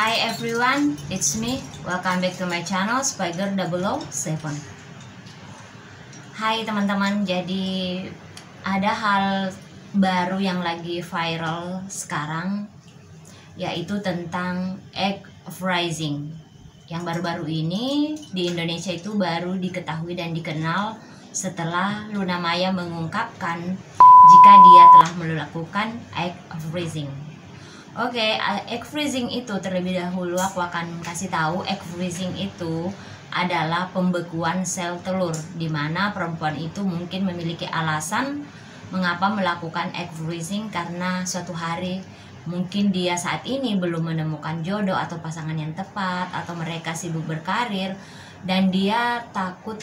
Hi everyone, it's me. Welcome back to my channel Spiger007. Hai teman-teman, jadi ada hal baru yang lagi viral sekarang, yaitu tentang egg freezing. Yang baru-baru ini di Indonesia itu baru diketahui dan dikenal setelah Luna Maya mengungkapkan jika dia telah melakukan egg freezing. Oke, egg freezing itu terlebih dahulu aku akan kasih tahu egg freezing itu adalah pembekuan sel telur, di mana perempuan itu mungkin memiliki alasan mengapa melakukan egg freezing karena suatu hari mungkin dia saat ini belum menemukan jodoh atau pasangan yang tepat, atau mereka sibuk berkarir dan dia takut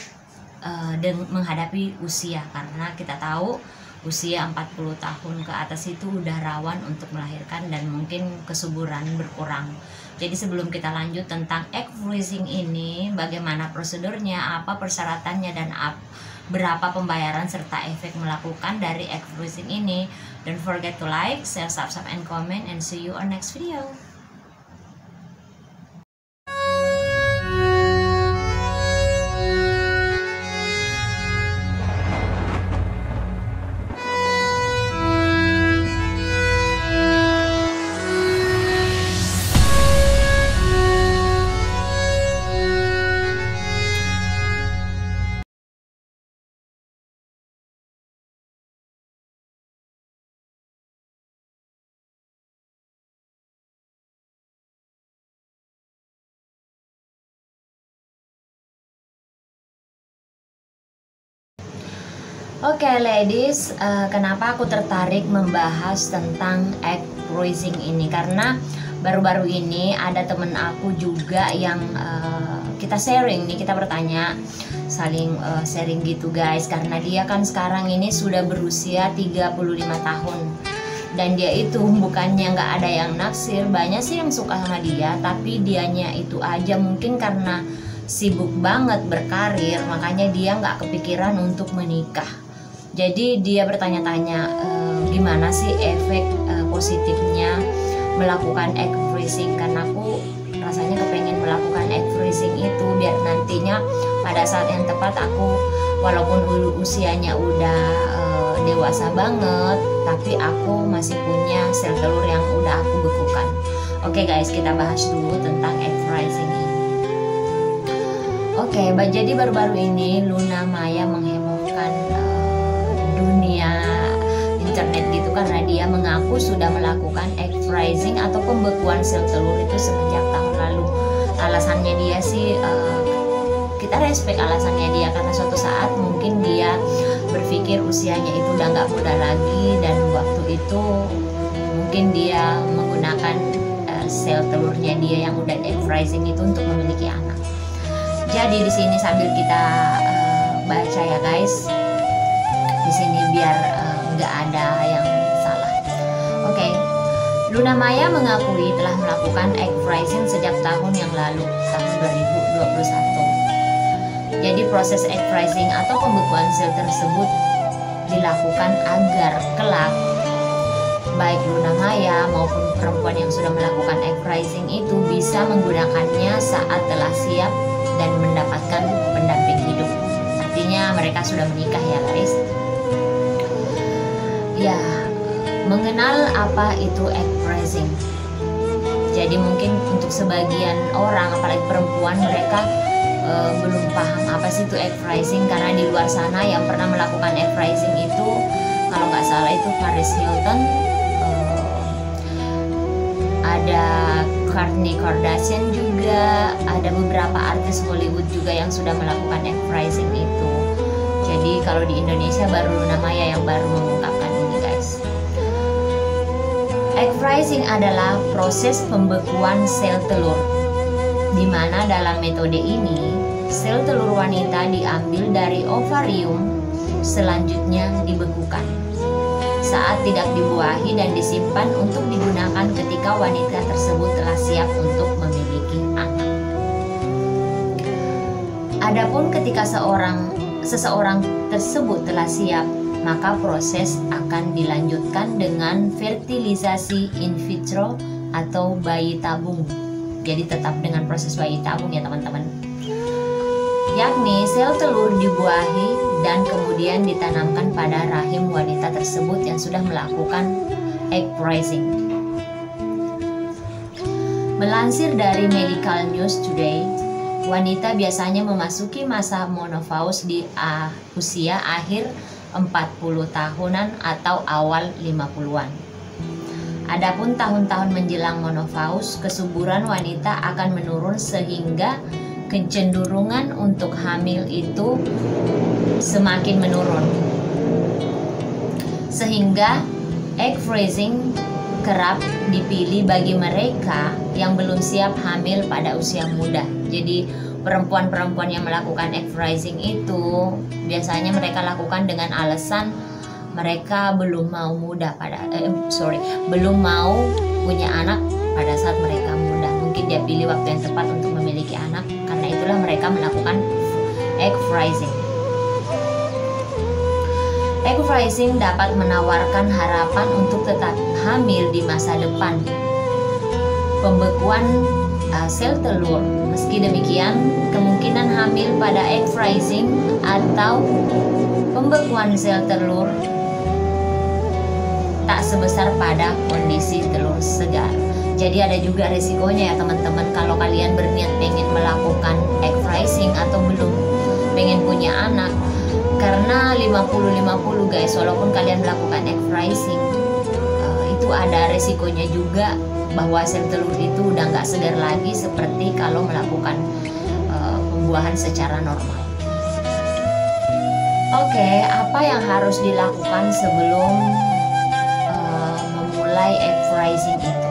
menghadapi usia, karena kita tahu usia 40 tahun ke atas itu udah rawan untuk melahirkan dan mungkin kesuburan berkurang. Jadi sebelum kita lanjut tentang egg freezing ini, bagaimana prosedurnya, apa persyaratannya, dan berapa pembayaran serta efek melakukan dari egg freezing ini, don't forget to like, share, subscribe, and comment, and see you on next video. Oke ladies, kenapa aku tertarik membahas tentang egg freezing ini? Karena baru-baru ini ada temen aku juga yang kita sharing nih, kita bertanya, saling sharing gitu guys. Karena dia kan sekarang ini sudah berusia 35 tahun. Dan dia itu bukannya nggak ada yang naksir, banyak sih yang suka sama dia, tapi dianya itu aja mungkin karena sibuk banget berkarir, makanya dia nggak kepikiran untuk menikah. Jadi dia bertanya-tanya, gimana sih efek positifnya melakukan egg freezing. Karena aku rasanya kepengen melakukan egg freezing itu biar nantinya pada saat yang tepat aku, walaupun usianya udah dewasa banget, tapi aku masih punya sel telur yang udah aku bekukan. Oke guys, kita bahas dulu tentang egg freezing ini. Oke, jadi baru-baru ini Luna Maya menghebohkan dunia internet gitu, karena dia mengaku sudah melakukan egg freezing atau pembekuan sel telur itu semenjak tahun lalu. Alasannya dia sih, kita respect alasannya dia, karena suatu saat mungkin dia berpikir usianya itu udah nggak muda lagi, dan waktu itu mungkin dia menggunakan sel telurnya dia yang udah egg freezing itu untuk memiliki anak. Jadi di sini sambil kita baca ya guys, di sini biar nggak ada yang salah. Oke, Luna Maya mengakui telah melakukan egg freezing sejak tahun yang lalu, tahun 2021. Jadi proses egg freezing atau pembekuan sel tersebut dilakukan agar kelak baik Luna Maya maupun perempuan yang sudah melakukan egg freezing itu bisa menggunakannya saat telah siap dan mendapatkan pendamping hidup. Artinya mereka sudah menikah ya guys. Ya, mengenal apa itu egg freezing. Jadi mungkin untuk sebagian orang, apalagi perempuan, mereka belum paham apa sih itu egg freezing, karena di luar sana yang pernah melakukan egg freezing itu, kalau nggak salah itu Paris Hilton, ada Kourtney Kardashian juga, ada beberapa artis Hollywood juga yang sudah melakukan egg freezing itu. Jadi kalau di Indonesia baru Luna Maya yang baru mengungkapkan ini guys. Egg freezing adalah proses pembekuan sel telur, di mana dalam metode ini sel telur wanita diambil dari ovarium, selanjutnya dibekukan saat tidak dibuahi dan disimpan untuk digunakan ketika wanita tersebut telah siap untuk memiliki anak. Adapun ketika seseorang tersebut telah siap, maka proses akan dilanjutkan dengan fertilisasi in vitro atau bayi tabung. jadi tetap dengan proses bayi tabung ya teman-teman. Yakni sel telur dibuahi dan kemudian ditanamkan pada rahim wanita tersebut yang sudah melakukan egg freezing. Melansir dari Medical News Today, wanita biasanya memasuki masa menopause di usia akhir 40 tahunan atau awal 50-an. Adapun tahun-tahun menjelang menopause, kesuburan wanita akan menurun sehingga kecenderungan untuk hamil itu semakin menurun. Sehingga egg freezing kerap dipilih bagi mereka yang belum siap hamil pada usia muda. Jadi perempuan-perempuan yang melakukan egg freezing itu biasanya mereka lakukan dengan alasan mereka belum mau belum mau punya anak pada saat mereka muda. Mungkin dia pilih waktu yang tepat untuk memiliki anak, karena itulah mereka melakukan egg freezing. Egg freezing dapat menawarkan harapan untuk tetap hamil di masa depan. Pembekuan sel telur. Meski demikian, kemungkinan hamil pada egg freezing atau pembekuan sel telur tak sebesar pada kondisi telur segar. Jadi ada juga resikonya ya teman-teman, kalau kalian berniat pengen melakukan egg freezing atau belum pengen punya anak. Karena 50-50 guys, walaupun kalian melakukan egg freezing, itu ada resikonya juga bahwa sel telur itu udah nggak segar lagi seperti kalau melakukan pembuahan secara normal. Oke, apa yang harus dilakukan sebelum memulai egg freezing itu?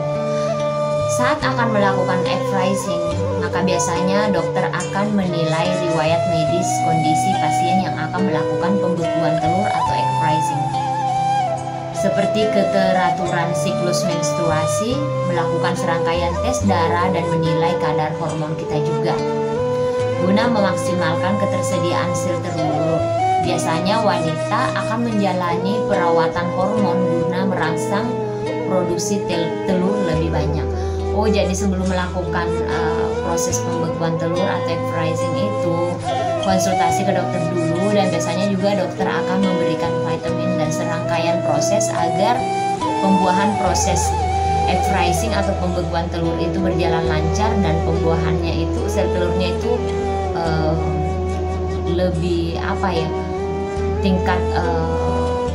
Saat akan melakukan egg freezing, maka biasanya dokter akan menilai riwayat medis kondisi pasien yang akan melakukan pembekuan telur atau egg freezing, seperti keteraturan siklus menstruasi, melakukan serangkaian tes darah, dan menilai kadar hormon kita juga, guna memaksimalkan ketersediaan sel telur. Biasanya wanita akan menjalani perawatan hormon guna merangsang produksi telur lebih banyak. Oh, jadi sebelum melakukan proses pembekuan telur atau egg freezing itu konsultasi ke dokter dulu, dan biasanya juga dokter akan memberikan vitamin dan serangkaian proses agar pembuahan proses egg freezing atau pembekuan telur itu berjalan lancar, dan pembuahannya itu sel telurnya itu lebih tingkat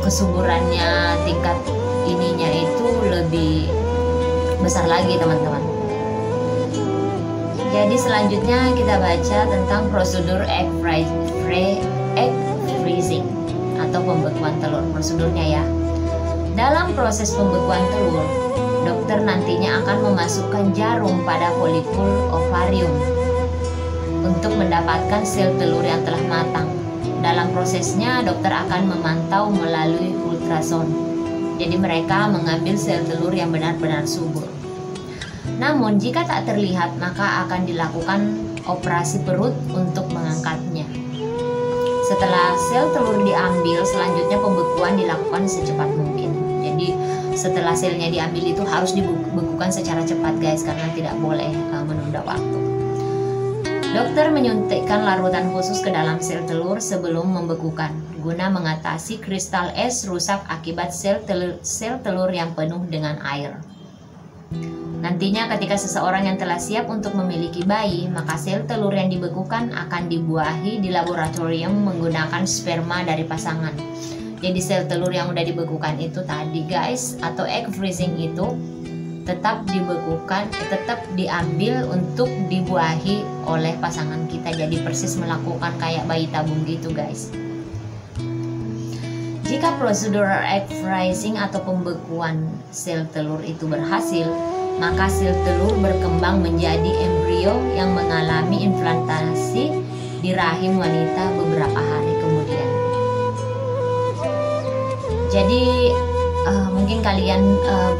kesuburannya, tingkat ininya itu lebih besar lagi teman-teman. Jadi selanjutnya kita baca tentang prosedur egg freezing atau pembekuan telur. Prosedurnya ya, dalam proses pembekuan telur, dokter nantinya akan memasukkan jarum pada folikul ovarium untuk mendapatkan sel telur yang telah matang. Dalam prosesnya dokter akan memantau melalui ultrasound. Jadi mereka mengambil sel telur yang benar-benar subur. Namun jika tak terlihat, maka akan dilakukan operasi perut untuk mengangkatnya. Setelah sel telur diambil, selanjutnya pembekuan dilakukan secepat mungkin. Jadi setelah selnya diambil itu harus dibekukan secara cepat guys, karena tidak boleh menunda waktu. Dokter menyuntikkan larutan khusus ke dalam sel telur sebelum membekukan, guna mengatasi kristal es rusak akibat sel telur yang penuh dengan air. Nantinya ketika seseorang yang telah siap untuk memiliki bayi, maka sel telur yang dibekukan akan dibuahi di laboratorium menggunakan sperma dari pasangan. Jadi sel telur yang udah dibekukan itu tadi guys, atau egg freezing itu tetap dibekukan, tetap diambil untuk dibuahi oleh pasangan kita. Jadi persis melakukan kayak bayi tabung gitu guys. Jika prosedur egg freezing atau pembekuan sel telur itu berhasil, maka sel telur berkembang menjadi embrio yang mengalami implantasi di rahim wanita beberapa hari kemudian. Jadi mungkin kalian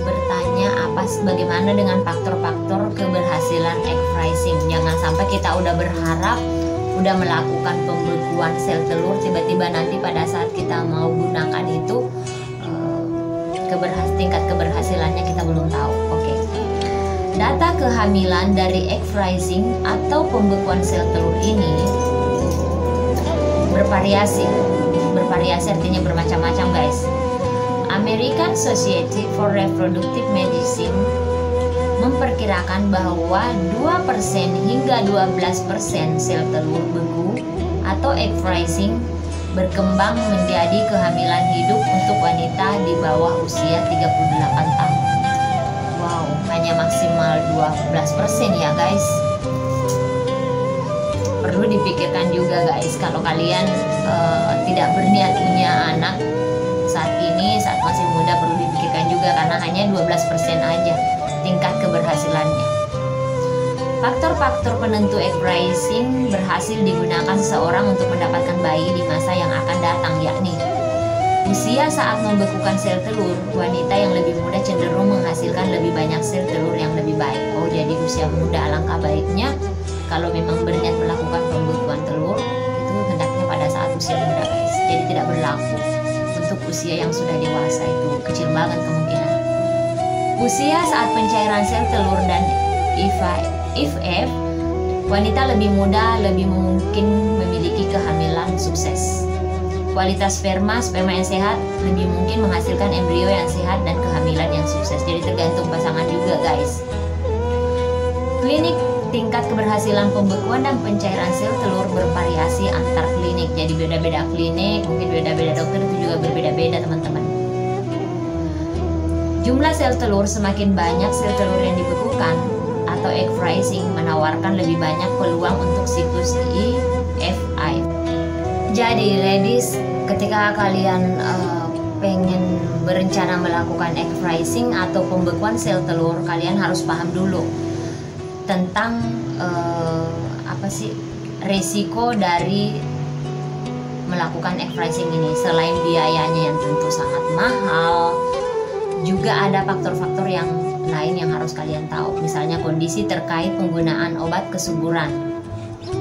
bertanya bagaimana dengan faktor-faktor keberhasilan egg freezing. Jangan sampai kita udah berharap udah melakukan pembekuan sel telur, tiba-tiba nanti pada saat kita mau gunakan itu tingkat keberhasilannya kita belum tahu. Oke. Data kehamilan dari egg freezing atau pembekuan sel telur ini bervariasi. Bervariasi artinya bermacam-macam, guys. American Society for Reproductive Medicine memperkirakan bahwa 2% hingga 12% sel telur beku atau egg freezing berkembang menjadi kehamilan hidup untuk wanita di bawah usia 38 tahun. Wow, hanya maksimal 12% ya, guys. Perlu dipikirkan juga, guys, kalau kalian tidak berniat punya anak saat ini, saat masih muda, perlu dipikirkan juga karena hanya 12% aja tingkat keberhasilannya. Faktor-faktor penentu egg freezing berhasil digunakan seseorang untuk mendapatkan bayi di masa yang akan datang, yakni usia saat membekukan sel telur. Wanita yang lebih muda cenderung menghasilkan lebih banyak sel telur yang lebih baik. Oh, jadi usia muda alangkah baiknya kalau memang berniat melakukan pembekuan telur itu hendaknya pada saat usia muda, guys. Jadi tidak berlaku untuk usia yang sudah dewasa, itu kecil banget kemungkinan. Usia saat pencairan sel telur dan IVF, wanita lebih muda lebih mungkin memiliki kehamilan sukses. Kualitas sperma yang sehat lebih mungkin menghasilkan embrio yang sehat dan kehamilan yang sukses. Jadi tergantung pasangan juga, guys. Klinik tingkat keberhasilan pembekuan dan pencairan sel telur bervariasi antar klinik. Jadi beda-beda klinik, mungkin beda-beda dokter, itu juga berbeda-beda, teman-teman. Jumlah sel telur semakin banyak sel telur yang dibekukan atau egg freezing menawarkan lebih banyak peluang untuk siklus IVF. Jadi ladies, ketika kalian pengen berencana melakukan egg freezing atau pembekuan sel telur, kalian harus paham dulu tentang resiko dari melakukan egg freezing ini. Selain biayanya yang tentu sangat mahal, juga ada faktor-faktor yang lain yang harus kalian tahu. Misalnya kondisi terkait penggunaan obat kesuburan,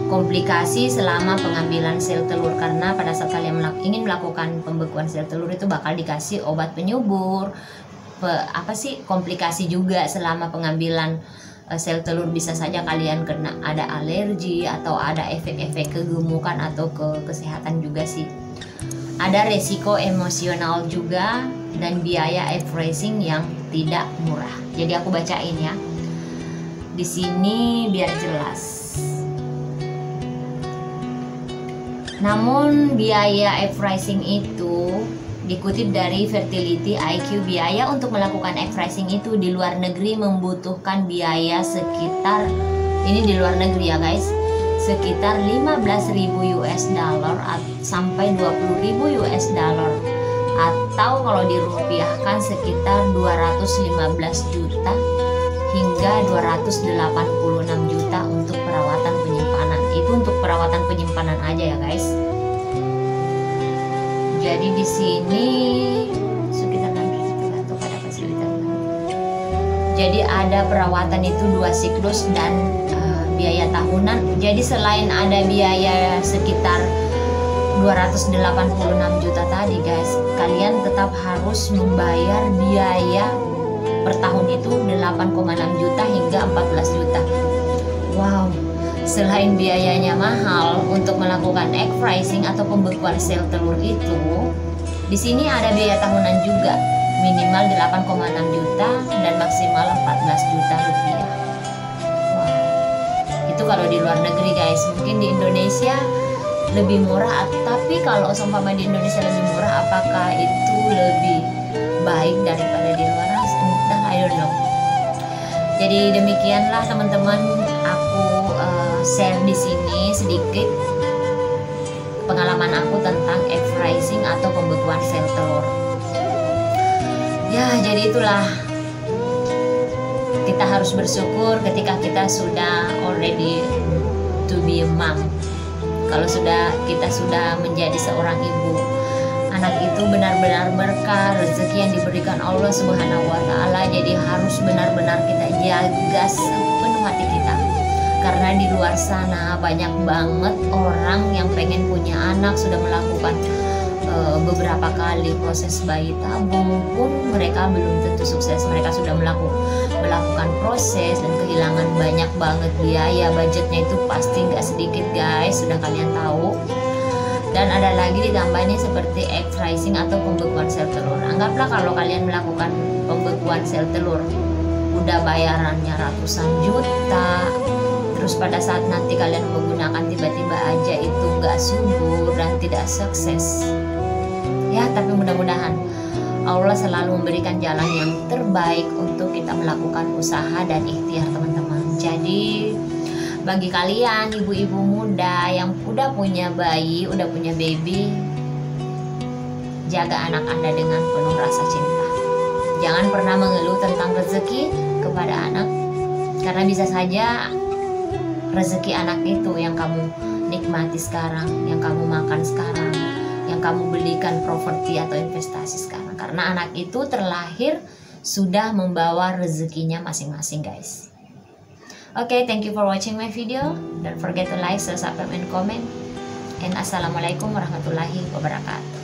komplikasi selama pengambilan sel telur, karena pada saat kalian ingin melakukan pembekuan sel telur itu bakal dikasih obat penyubur. Komplikasi juga selama pengambilan sel telur, bisa saja kalian kena ada alergi atau ada efek-efek kegemukan atau kesehatan juga sih. Ada resiko emosional juga dan biaya egg freezing yang tidak murah. Jadi aku bacain ya di sini biar jelas. Namun biaya egg freezing itu dikutip dari Fertility IQ, biaya untuk melakukan egg freezing itu di luar negeri membutuhkan biaya sekitar, ini di luar negeri ya guys, sekitar 15.000 US dollar sampai 20.000 US dollar, atau kalau dirupiahkan sekitar 215 juta hingga 286 juta untuk perawatan penyimpanan. Itu untuk perawatan penyimpanan aja ya guys. Jadi di sini sekitar 6 juta atau pada fasilitas. Jadi ada perawatan itu 2 siklus dan biaya tahunan. Jadi selain ada biaya sekitar 286 juta tadi guys, kalian tetap harus membayar biaya per tahun itu 8,6 juta hingga 14 juta. Wow. Selain biayanya mahal untuk melakukan egg freezing atau pembekuan sel telur itu, di sini ada biaya tahunan juga, minimal 8,6 juta dan maksimal 14 juta rupiah. Wow. Itu kalau di luar negeri guys. Mungkin di Indonesia lebih murah, tapi kalau seumpama di Indonesia lebih murah, apakah itu lebih baik daripada di luar? Entah, I don't know. Jadi demikianlah teman-teman, aku share di sini sedikit pengalaman aku tentang egg freezing atau pembekuan sel telur. Ya, jadi itulah, kita harus bersyukur ketika kita sudah already to be a mom. Kalau kita sudah menjadi seorang ibu, anak itu benar-benar berkah, rezeki yang diberikan Allah Subhanahu wa Ta'ala. Jadi harus benar-benar kita jaga sepenuh hati kita, karena di luar sana banyak banget orang yang pengen punya anak, sudah melakukan beberapa kali proses bayi tabung pun mereka belum tentu sukses. Mereka sudah melakukan proses dan kehilangan banyak banget biaya, budgetnya itu pasti nggak sedikit guys, sudah kalian tahu. Dan ada lagi ditambahnya seperti egg freezing atau pembekuan sel telur. Anggaplah kalau kalian melakukan pembekuan sel telur, udah bayarannya ratusan juta, terus pada saat nanti kalian menggunakan tiba-tiba aja itu nggak subur dan tidak sukses. Ya, tapi mudah-mudahan Allah selalu memberikan jalan yang terbaik untuk kita melakukan usaha dan ikhtiar teman-teman. Jadi bagi kalian ibu-ibu muda yang udah punya bayi, udah punya baby, jaga anak Anda dengan penuh rasa cinta. Jangan pernah mengeluh tentang rezeki kepada anak, karena bisa saja rezeki anak itu yang kamu nikmati sekarang, yang kamu makan sekarang, yang kamu belikan properti atau investasi sekarang. Karena anak itu terlahir sudah membawa rezekinya masing-masing guys. Okay, thank you for watching my video. Don't forget to like, share, subscribe, and comment. And assalamualaikum warahmatullahi wabarakatuh.